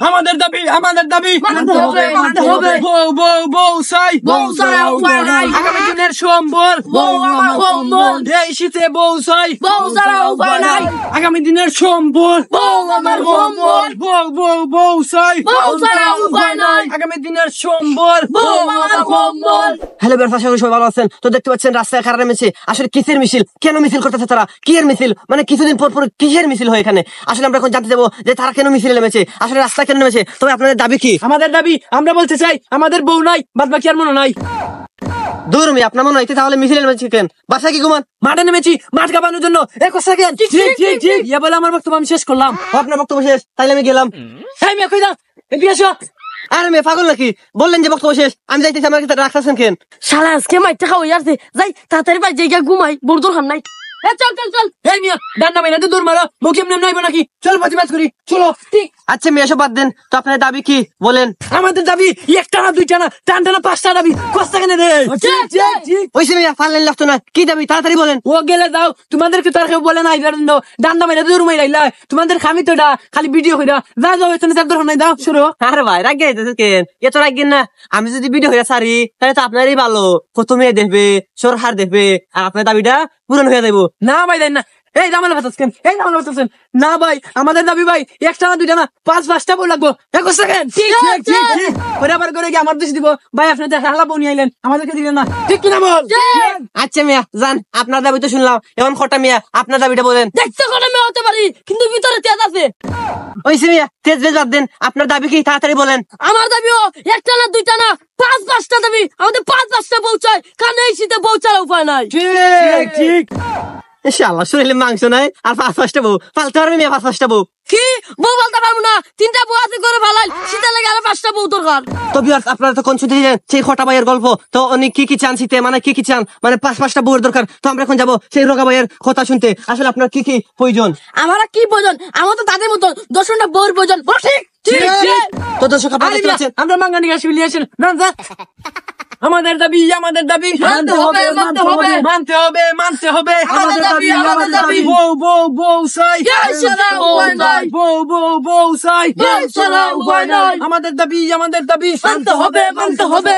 আমাদের দাবি মানতে হবে। বউ চাই ছাড়া উপায় নাই। আগামী দিনের সম্বল বউ আমার সম্বল। এই শীতে বউ চাই বউ ছাড়া উপায় নাই। আগামী দিনের সম্বল বউ আমার সম্বল। বউ চাই বউ ছাড়া উপায় নাই। আগামী দিনের সম্বল বউ আমার সম্বল। হ্যালো বের আশা করি সবাই ভালো আছেন। তো দেখতে পাচ্ছেন রাস্তায় কারা নেমেছে, আসলে কিসের মিছিল, কেন মিছিল করতেছে তারা, কি এর মিছিল, মানে কিছুদিন পর পর কিসের মিছিল হয় এখানে। আসলে আমরা এখন জানতে যাবো যে তারা কেন মিছিলে নেমেছে, আসলে রাস্তায় কেন নেমেছে। তবে আপনাদের দাবি কি? আমাদের দাবি আমরা বলতে চাই আমাদের বউ নাই, বাদ বাকি আর মনে নাই। দূর মি আপনার মনে হয় তাহলে মিছিলে নেমেছে কেন? বাসায় কি ঘুমান? মাঠে নেমেছি মাঠ কাঁপানোর জন্য। 21 সেকেন্ড ইয়া বলে আমার বক্তব্য আমি শেষ করলাম। আপনার বক্তব্য শেষ, তাইলে আমি গেলাম। এই মেয়ে কই যা, এদিকে আসো। আরে মেয়ে পাগল নাকি, বললেন যে বক্তব্য শেষ, আমি যাইতেছি, আমার কাছে রাখতেছেন কেন? শালা আজকে মাইটা খাওয়াই আসছে, যাই তাড়াতাড়ি বাড়ি যাই, ঘুমাই, বড় দরকার নাই। চল এই মিয়া ডান্ডা মাইনা তো দূর মারো, মুখ এমনি নাইবো নাকি? চল প্রতিবাদ করি, চলো। ঠিক আচ্ছা মেয়ে এসব বাদ দেন, তো আপনার দাবি কি বলেন? আমাদের দাবি একটা না দুইটা না, টানটা না 5টা দাবি। কষ্ট কেন রে? ওইসে মেয়ে পারলেন লাগতো না, কি দাবি তাড়াতাড়ি বলেন। ও গেলে দাও, তোমাদেরকে তো আর কেউ বলে নাই ডান্ডা মাইনা দূর মাইরাইলা, তোমাদের খামি তো খালি ভিডিও কইরা যা যাও, এখানে তার দরকার নাই, দাও শুরু। আরে ভাই রাগ গাইতেছে কেন? এত রাগেন না, আমি যদি ভিডিও হয়ে সারি তাহলে তো আপনারই ভালো, কত মেয়ে দেখবে, সরকার দেখবে, আর আপনার দাবিটা পূরণ হয়ে যাবো। না ভাই দেন না, এই জামালা ফাতাসকেন, এই জামালা ফাতাসকেন না ভাই। আমাদের দাবি ভাই একটা না দুইটা না, 5-5টা বই লাগবো। 21 সেকেন্ড ঠিক করে আবার করে কি আমার দেশ দিব ভাই? আপনাদের হালা বনি আইলেন, আমাদেরকে দিলেন না, ঠিক কিনা বল? আচ্ছা মিয়া যান, আপনার দাবি তো শুনলাম, এখন খটা মিয়া আপনার দাবিটা বলেন। দেখতে কোনো মেয়ে হতে পারি, কিন্তু ভিতরে তেজ আছে। ওইসে মিয়া তেজ বেজ বাদ দেন, আপনার দাবি কি তাড়াতাড়ি বলেন। আমার দাবিও একটা না দুইটা না, 5-5টা দাবি। আমাদের 5-5টা পৌঁছায়, কারণ এই শীতে পৌঁছার উপায় নাই। ঠিক ইনশাআল্লাহ শরীরে মাংস নাই আর 5-5টা বউ পালতে পারবে মিয়া, 5-5টা বউ। কি বউ বলতে পারবো না, 3টা বউ আছে করে ভালাই, শীতে লাগে আর 5টা বউ দরকার। তো ভিউয়ার্স আপনারা তো কোন শুনতে দিলেন সেই খটা ভাইয়ের গল্প, তো উনি কি চান শীতে, মানে কি চান, মানে 5-5টা বউয়ের দরকার। তো আমরা এখন যাবো সেই রোগা ভাইয়ের কথা শুনতে, আসলে আপনার কি প্রয়োজন। আমার কি প্রয়োজন? আমার তো তাদের মতো 10টা বউর প্রয়োজন। ঠিক তো দর্শক আপনারা দেখতে পাচ্ছেন আমরা মাঙ্গানি গাছ ফিলিয়েছেন না। আমাদের দাবি মানতে হবে। আমাদের দাবি। বউ চাই এই ছাড়া উপায় নাই। বউ চাই বউ ছাড়া উপায় নাই। আমাদের দাবি মানতে হবে।